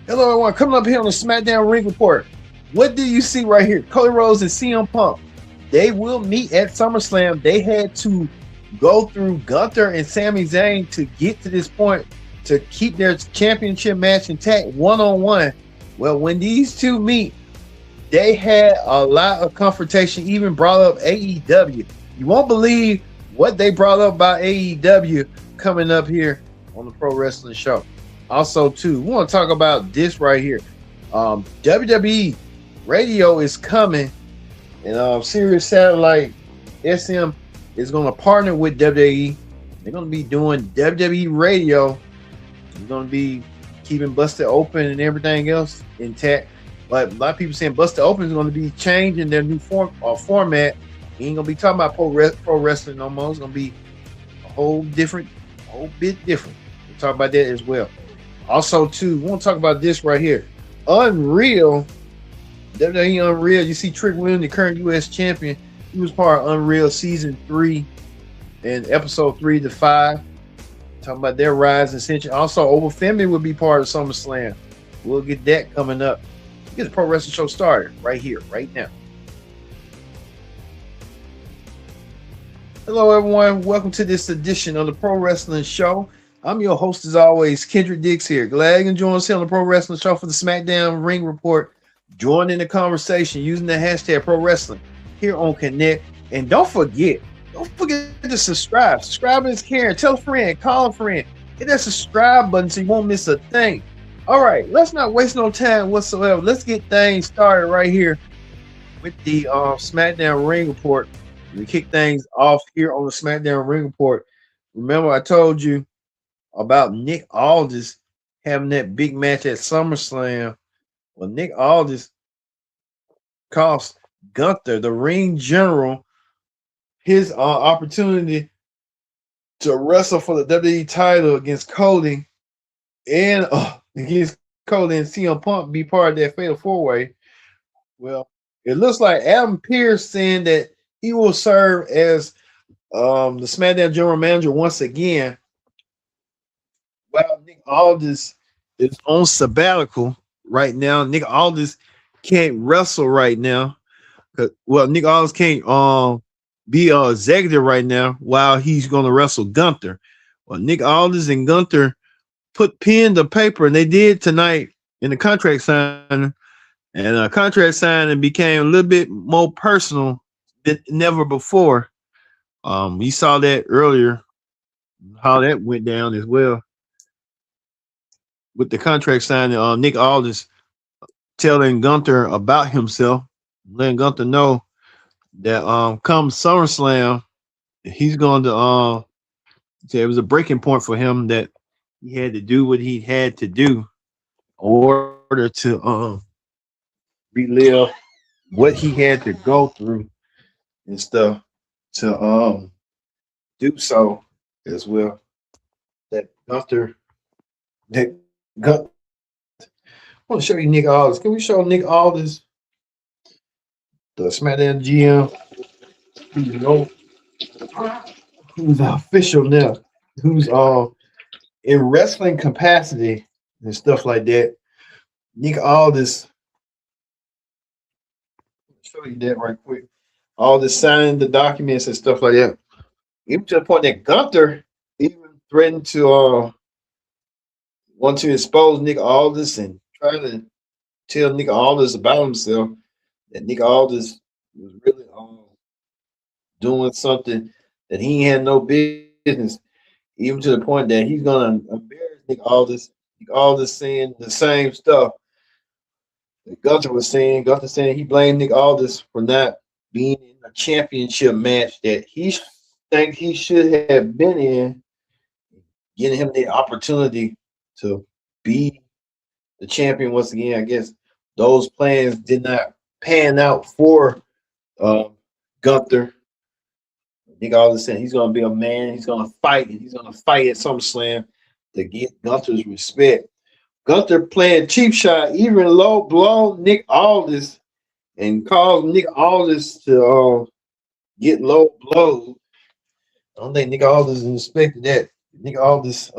Hello, everyone. Coming up here on the SmackDown Ring Report. What do you see right here? Cody Rhodes and CM Punk. They will meet at SummerSlam. They had to go through Gunther and Sami Zayn to get to this point to keep their championship match intact one-on-one. Well, when these two meet, they had a lot of confrontation, even brought up AEW. You won't believe what they brought up about AEW coming up here on the Pro Wrestling Show. Also, too, we want to talk about this right here. WWE Radio is coming, and Sirius Satellite SM is going to partner with WWE. They're going to be doing WWE Radio. They're going to be keeping Busted Open and everything else intact. But a lot of people saying Busted Open is going to be changing their new format. You ain't going to be talking about pro wrestling no more. It's going to be a whole bit different. We'll talk about that as well. Also, too, we want to talk about this right here. Unreal, WWE Unreal. You see Trick Williams, the current U.S. champion. He was part of Unreal Season 3 and Episode 3 to 5. Talking about their rise and ascension. Also, Over Family will be part of SummerSlam. We'll get that coming up. Get the Pro Wrestling Show started right here, right now. Hello, everyone. Welcome to this edition of the Pro Wrestling Show. I'm your host, as always, Kendrick Dix here. Glad you can join us here on the Pro Wrestling Show for the SmackDown Ring Report. Join in the conversation using the hashtag Pro Wrestling here on Connect. And don't forget to subscribe. Subscribing is caring. Tell a friend, call a friend. Hit that subscribe button so you won't miss a thing. All right, let's not waste no time whatsoever. Let's get things started right here with the SmackDown Ring Report. We kick things off here on the SmackDown Ring Report. Remember, I told you about Nick Aldis having that big match at SummerSlam. Well, Nick Aldis cost Gunther, the ring general, his opportunity to wrestle for the WWE title against Cody and CM Punk be part of that fatal four-way. Well, it looks like Adam Pearce saying that he will serve as the SmackDown general manager once again. While Nick Aldis is on sabbatical right now, Nick Aldis can't wrestle right now. Well, Nick Aldis can't be an executive right now while he's going to wrestle Gunther. Well, Nick Aldis and Gunther put pen to paper, and they did tonight in the contract signing. And contract signing became a little bit more personal than never before. You saw that earlier, how that went down as well. With the contract signing, Nick Aldis telling Gunther about himself, letting Gunther know that come SummerSlam, he's going to it was a breaking point for him that he had to do what he had to do in order to relive what he had to go through and stuff to do so as well. That Gunther I want to show you Nick Aldis. Can we show Nick Aldis, the SmackDown GM, who's official now, who's in wrestling capacity and stuff like that? Nick Aldis, show you that right quick. Aldis signing the documents and stuff like that. Even to the point that Gunther even threatened to want to expose Nick Aldis and try to tell Nick Aldis about himself, that Nick Aldis was really doing something that he had no business, even to the point that he's going to embarrass Nick Aldis. Nick Aldis saying the same stuff that Gunther was saying. Gunther saying he blamed Nick Aldis for not being in a championship match that he think he should have been in, getting him the opportunity to be the champion once again. I guess those plans did not pan out for Gunther. Nick Aldis said he's going to be a man. He's going to fight, and he's going to fight at SummerSlam to get Gunther's respect. Gunther playing cheap shot, even low blow Nick Aldis, and caused Nick Aldis to get low blows. I don't think Nick Aldis expected that. Nick Aldis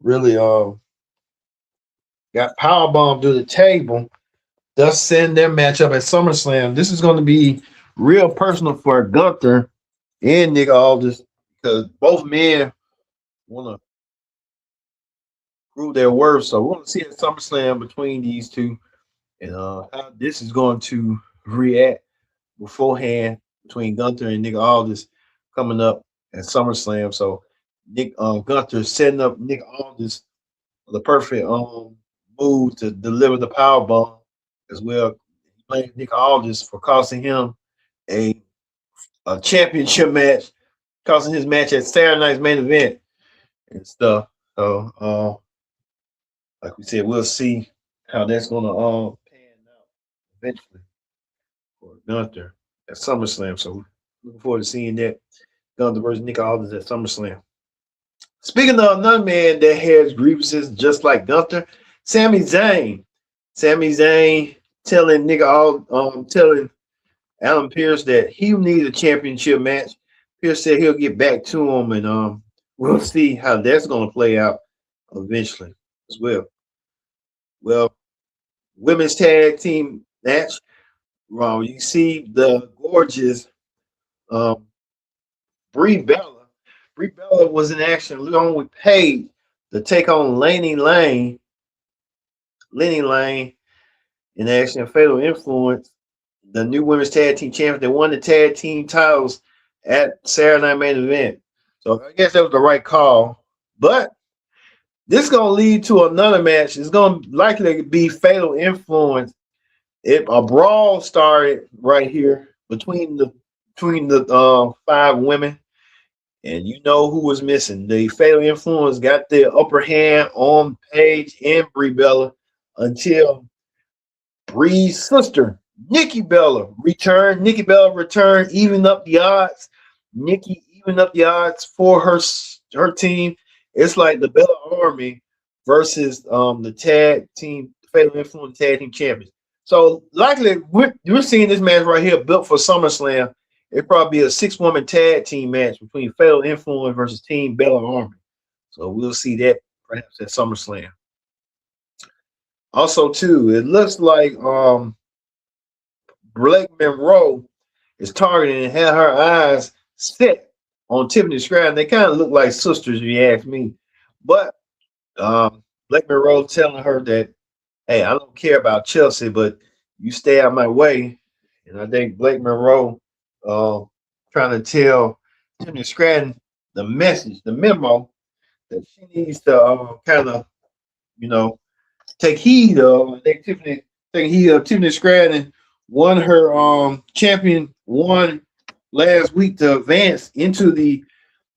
really got powerbombed through the table, thus send their matchup at SummerSlam. This is going to be real personal for Gunther and Nick Aldis because both men want to prove their worth. So we're going to see a SummerSlam between these two and how this is going to react beforehand between Gunther and Nick Aldis coming up at SummerSlam. So Nick Gunther setting up Nick Aldis the perfect move to deliver the power bomb as well. He blamed Nick Aldis for costing him a championship match, costing his match at Saturday night's main event and stuff. So like we said, we'll see how that's gonna pan out eventually for Gunther at SummerSlam. So looking forward to seeing that Gunther versus Nick Aldis at SummerSlam. Speaking of another man that has grievances just like Gunther, Sami Zayn. Sami Zayn telling telling Alan Pierce that he needs a championship match. Pierce said he'll get back to him, and we'll see how that's going to play out eventually as well. Well, women's tag team match. You see the gorgeous Brie Bella. Brie Bella was in action along with Paige to take on Lenny Lane. Lenny Lane in action, Fatal Influence, the new women's tag team champion. They won the tag team titles at Saturday Night Main Event. So I guess that was the right call. But this is going to lead to another match. It's going to likely be Fatal Influence. A brawl started right here between the 5 women. And you know who was missing. The Fatal Influence got the upper hand on Paige and Brie Bella until Brie's sister, Nikki Bella, returned. Nikki Bella returned, even up the odds. Nikki even up the odds for her team. It's like the Bella Army versus the tag team, Fatal Influence tag team champions. So likely we're seeing this match right here built for SummerSlam. It'd probably be a 6-woman tag team match between Fatal Influence versus Team Bella Army. So we'll see that perhaps at SummerSlam. Also, too, it looks like Blake Monroe is targeting and had her eyes set on Tiffany Stratton. They kind of look like sisters, if you ask me. But Blake Monroe telling her that, hey, I don't care about Chelsea, but you stay out of my way. And I think Blake Monroe trying to tell Tiffany Stratton the message, the memo that she needs to kind of, take heed of. I think Tiffany Stratton won her champion won last week to advance into the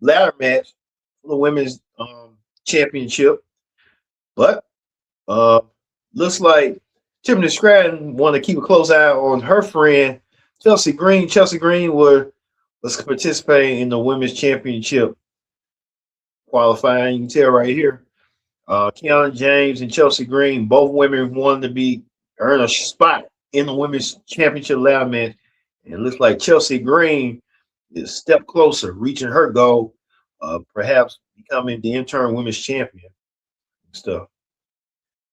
ladder match for the women's championship. But looks like Tiffany Stratton want to keep a close eye on her friend Chelsea Green. Chelsea Green was participating in the women's championship qualifying. You can tell right here. Kiana James and Chelsea Green, both women wanted to earn a spot in the women's championship ladder match. And it looks like Chelsea Green is a step closer, reaching her goal, perhaps becoming the interim women's champion and stuff.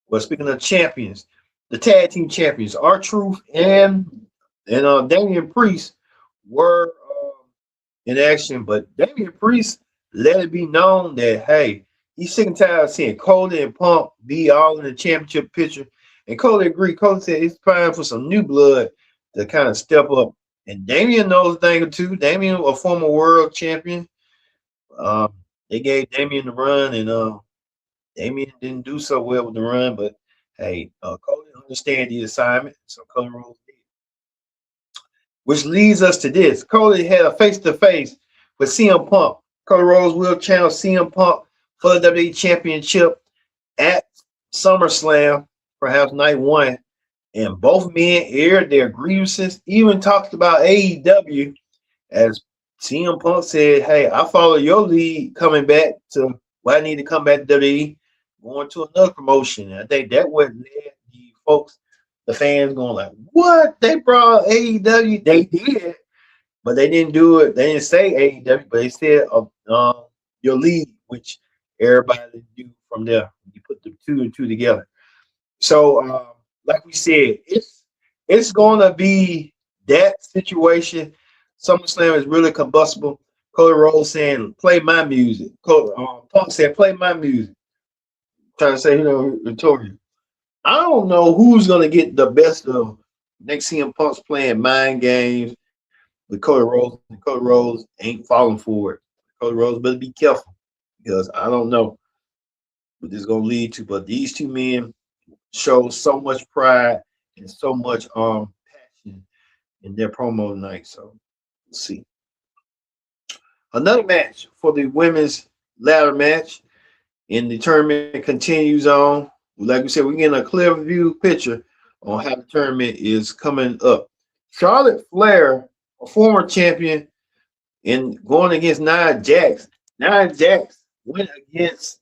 Well, speaking of champions, the tag team champions, R-Truth and Damian Priest were in action, but Damian Priest let it be known that, hey, he's sick and tired of seeing Cody and Punk be all in the championship picture. And Cody agreed. Cody said it's time for some new blood to kind of step up. And Damian knows a thing or two. Damian, a former world champion. They gave Damian the run, and Damian didn't do so well with the run. But, hey, Cody understands the assignment, so Cody Rhodes did. Which leads us to this. Cody had a face-to-face with CM Punk. Cody Rhodes will channel CM Punk for the WWE Championship at SummerSlam, perhaps night 1. And both men aired their grievances, even talked about AEW, as CM Punk said, hey, I follow your lead coming back to where I need to come back to WWE, going to another promotion. And I think that would let the folks, the fans going like, what? They brought AEW? They did, but they didn't do it. They didn't say AEW, but they said your lead, which everybody do from there. You put the 2 and 2 together. So, like we said, it's gonna be that situation. SummerSlam is really combustible. Cody Rhodes saying, "Play my music." Punk said, "Play my music." Trying to say, Victoria. I don't know who's gonna get the best of next CM Punk's playing mind games with Cody Rhodes, and Cody Rhodes ain't falling for it. Cody Rhodes better be careful because I don't know what this is gonna lead to. But these two men show so much pride and so much passion in their promo tonight. So we'll see. Another match for the women's ladder match, and the tournament continues on. Like we said, we're getting a clear view picture on how the tournament is coming up. Charlotte Flair, a former champion, and going against Nia Jax. Nia Jax went against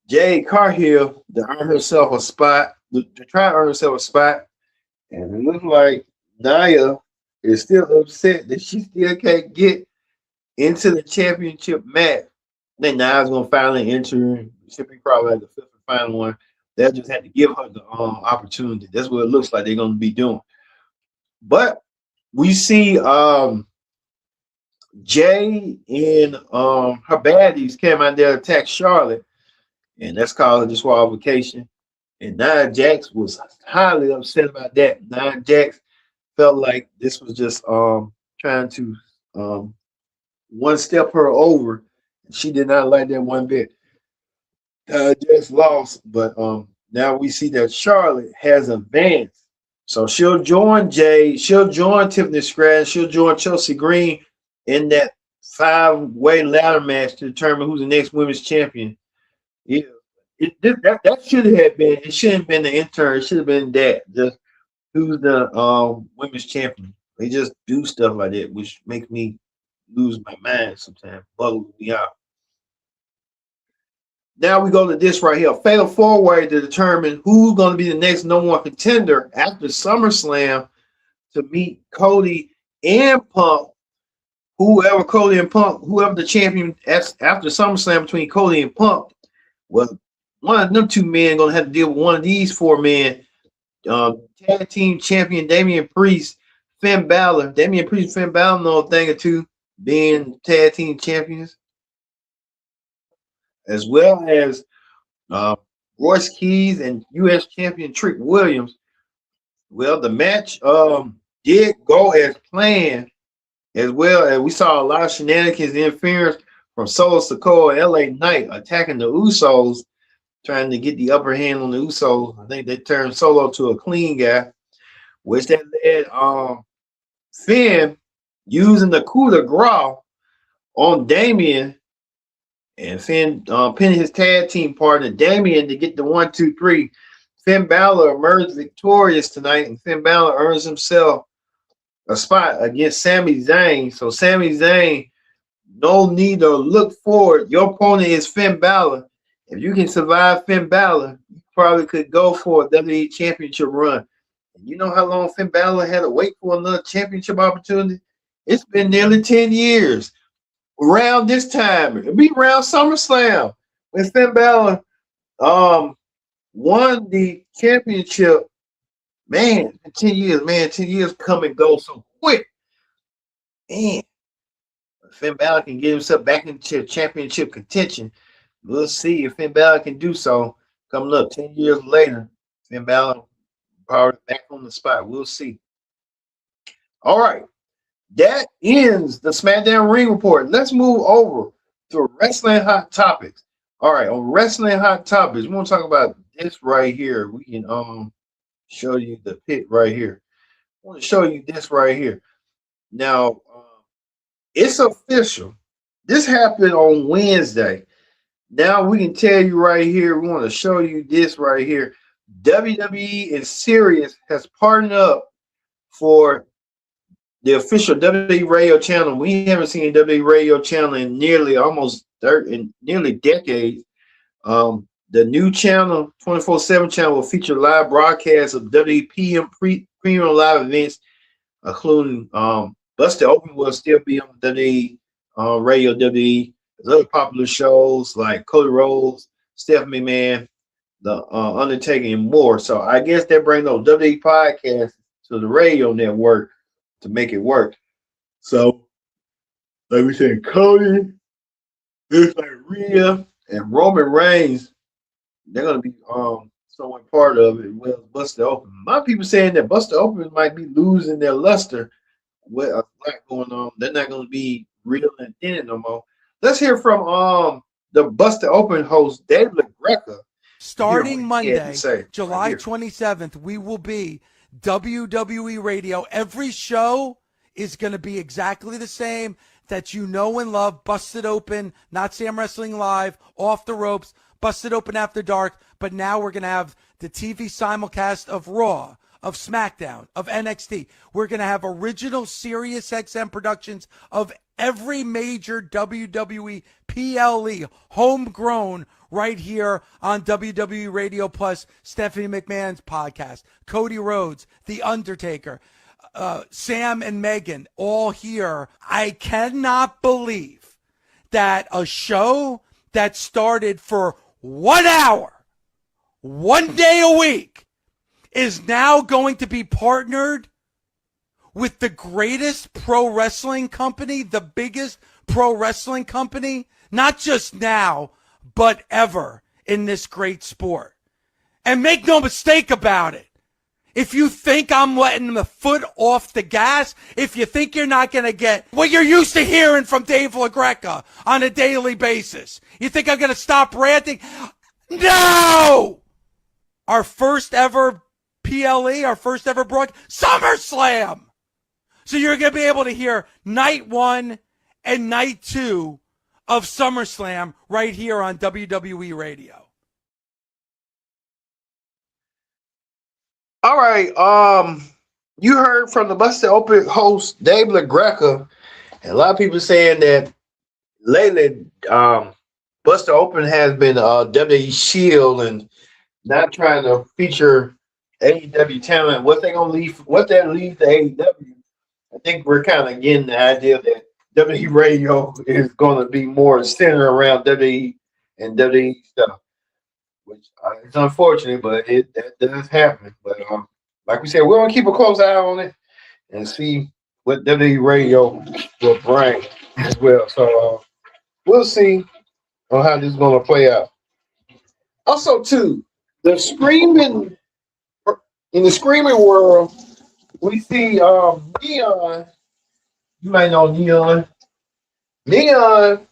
Jade Cargill to earn herself a spot, to try to earn herself a spot. And it looks like Nia is still upset that she still can't get into the championship match. I think Nia's going to finally enter. She'll be probably like the fifth and final one. They'll just have to give her the opportunity. That's what it looks like they're going to be doing. But we see Jay and her baddies came out there to attack Charlotte, and that's called a disqualification. And Nia Jax was highly upset about that. Nia Jax felt like this was just trying to one step her over. She did not like that one bit. Just lost, but now we see that Charlotte has advanced. So she'll join Jay, she'll join Tiffany Stratton, she'll join Chelsea Green in that 5-way ladder match to determine who's the next women's champion. Yeah, that should have been. It shouldn't have been the intern. It should have been that. Just who's the women's champion. They just do stuff like that, which makes me lose my mind sometimes, buggles me out. Now we go to this right here, fatal four-way to determine who's going to be the next number one contender after SummerSlam to meet Cody and Punk. Whoever the champion after SummerSlam between Cody and Punk, well, one of them two men going to have to deal with one of these four men. Tag team champion Damian Priest, Finn Bálor. Damian Priest, Finn Bálor know a thing or two, being tag team champions, as well as Royce Keys and U.S. champion Trick Williams. Well, the match did go as planned, as well as we saw a lot of shenanigans and interference from Solo Sikoa and LA Knight attacking the Usos, trying to get the upper hand on the Usos. I think they turned Solo to a clean guy, which that led Finn using the coup de grace on Damian, and Finn pinning his tag team partner Damian to get the 1, 2, 3. Finn Bálor emerged victorious tonight, and Finn Bálor earns himself a spot against Sami Zayn. So Sami Zayn, no need to look forward. Your opponent is Finn Bálor. If you can survive Finn Bálor, you probably could go for a WWE Championship run. And you know how long Finn Bálor had to wait for another championship opportunity? It's been nearly 10 years. Around this time, it'll be around SummerSlam when Finn Bálor won the championship. Man, 10 years, 10 years come and go so quick. Man, Finn Bálor can get himself back into championship contention. We'll see if Finn Bálor can do so. Coming up 10 years later, Finn Bálor probably back on the spot. We'll see. All right. That ends the SmackDown Ring Report. Let's move over to Wrestling Hot Topics. All right, on Wrestling Hot Topics, we want to talk about this right here. We can show you the pit right here. I want to show you this right here. Now, it's official. This happened on Wednesday. Now we can tell you right here. We want to show you this right here. WWE and Sirius has partnered up for the official WWE radio channel. We haven't seen WWE radio channel in nearly decades. The new channel, 24/7 channel, will feature live broadcasts of WPM premium live events, including Busted Open will still be on WWE radio. WWE. There's other popular shows like Cody Rhodes, Stephanie McMahon, the Undertaker and more. So I guess they bring those WWE podcasts to the radio network to make it work. So like we said, Cody, it's like Rhea and Roman Reigns, they're gonna be somewhat part of it. Well, Busted Open. My people saying that Busted Open might be losing their luster with a lot going on. They're not gonna be real and in it no more. Let's hear from the Busted Open host David LaGreca. Starting Monday, July 27th, we will be WWE Radio. Every show is going to be exactly the same that you know and love. Busted Open, Not Sam Wrestling Live, Off the Ropes, Busted Open After Dark. But now we're going to have the TV simulcast of Raw, of SmackDown, of NXT. We're going to have original SiriusXM productions of every major WWE PLE, homegrown, right here on WWE Radio Plus, Stephanie McMahon's podcast, Cody Rhodes, The Undertaker, Sam and Megan, all here. I cannot believe that a show that started for 1 hour, 1 day a week, is now going to be partnered with the greatest pro wrestling company, the biggest pro wrestling company, not just now, but ever in this great sport. And make no mistake about it. If you think I'm letting the foot off the gas, if you think you're not going to get what you're used to hearing from Dave LaGreca on a daily basis, you think I'm going to stop ranting? No! Our first ever PLE, our first ever broadcast, SummerSlam! So you're going to be able to hear night 1 and night 2 of SummerSlam right here on WWE Radio. All right. You heard from the Busted Open host Dave LaGreca, and a lot of people saying that lately, Busted Open has been WWE Shield and not trying to feature AEW talent. What they gonna leave? What they leave to AEW? I think we're kind of getting the idea that WWE Radio is going to be more centered around WWE and WWE stuff, which it's unfortunate, but that does happen. But like we said, we're going to keep a close eye on it and see what WWE Radio will bring as well. So we'll see on how this is going to play out. Also, too, in the screaming world, we see Neon. You might know Neon. Neon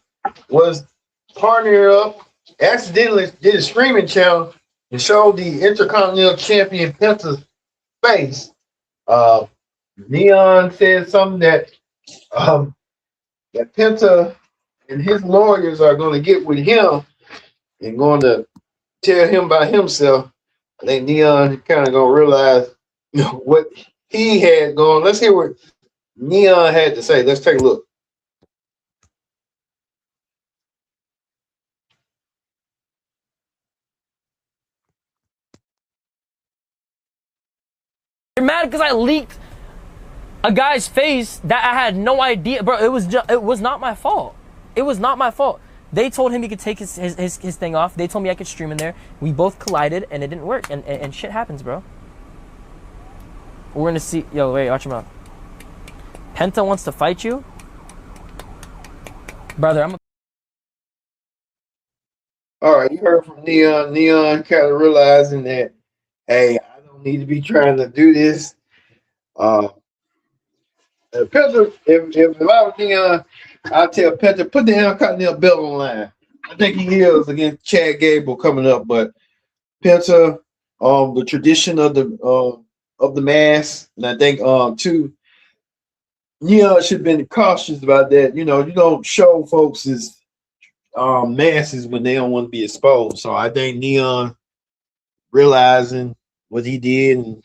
was partnered up, accidentally did a screaming challenge and showed the Intercontinental Champion Penta's face. Neon said something that Penta and his lawyers are going to get with him and going to tell him about himself. I think Neon kind of going to realize what he had going. Let's hear what Neon had to say. Let's take a look. You're mad because I leaked a guy's face that I had no idea, bro. It was not my fault. It was not my fault. They told him he could take his thing off. They told me I could stream in there. We both collided and it didn't work. And shit happens, bro. We're gonna see. Yo, wait, watch him out. Penta wants to fight you, brother. All right, you heard from Neon. Neon kind of realizing that, hey, I don't need to be trying to do this. Penta, if I was Neon, I'd tell Penta, put the Intercontinental belt on line. I think he is against Chad Gable coming up, but Penta, the tradition of the mask, and I think too, Neon should have been cautious about that. You know, you don't show folks his masses when they don't want to be exposed. So I think Neon realizing what he did and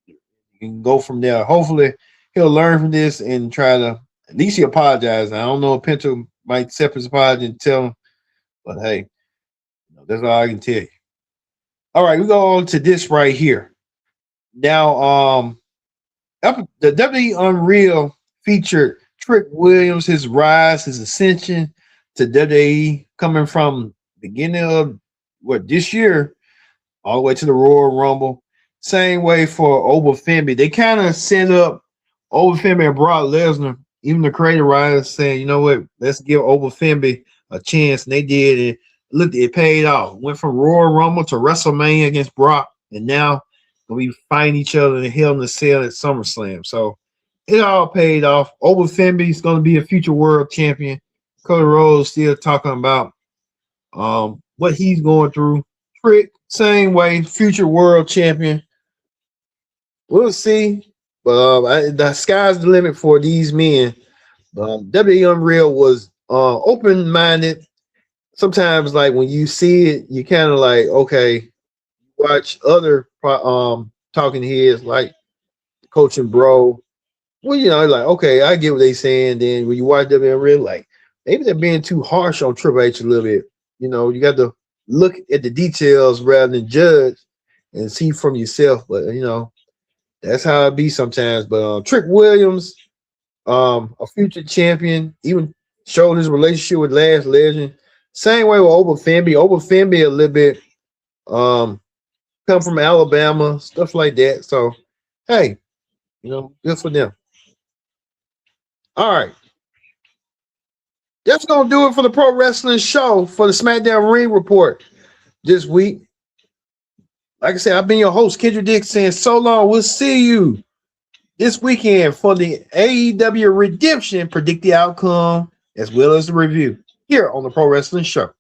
you can go from there. Hopefully he'll learn from this and try to at least he apologized. I don't know if Penta might accept his apology and tell him, but hey, that's all I can tell you. All right, we go on to this right here. Now, the WWE Unreal featured Trick Williams, his rise, his ascension to WWE, coming from beginning of this year all the way to the Royal Rumble. Same way for Femi. They kind of set up Femi and Brock Lesnar. Even the creative writers saying, you know what, let's give Femi a chance. And they did it. Look, it paid off. Went from Royal Rumble to WrestleMania against Brock. And now we find each other in Hell in a Cell at SummerSlam. So it all paid off. Femi is going to be a future world champion. Cody Rhodes still talking about what he's going through. Trick, same way, future world champion. We'll see. But the sky's the limit for these men. WWE Unreal was open-minded. Sometimes, like when you see it, you kind of like, okay, watch other talking heads like Coach and Bro. Well, you know, like, okay, I get what they saying. Then when you watch WWE Unreal, like maybe they're being too harsh on Triple H a little bit. You know, you got to look at the details rather than judge and see from yourself. But you know, that's how it be sometimes. But Trick Williams, a future champion, even showed his relationship with Last Legend. Same way with Femi. Femi a little bit come from Alabama, stuff like that. So hey, you know, good for them. All right. That's gonna do it for the Pro Wrestling Show for the SmackDown Ring Report this week. Like I said, I've been your host, Kendrick Dix, saying so long. We'll see you this weekend for the AEW Redemption. Predict the outcome as well as the review here on the Pro Wrestling Show.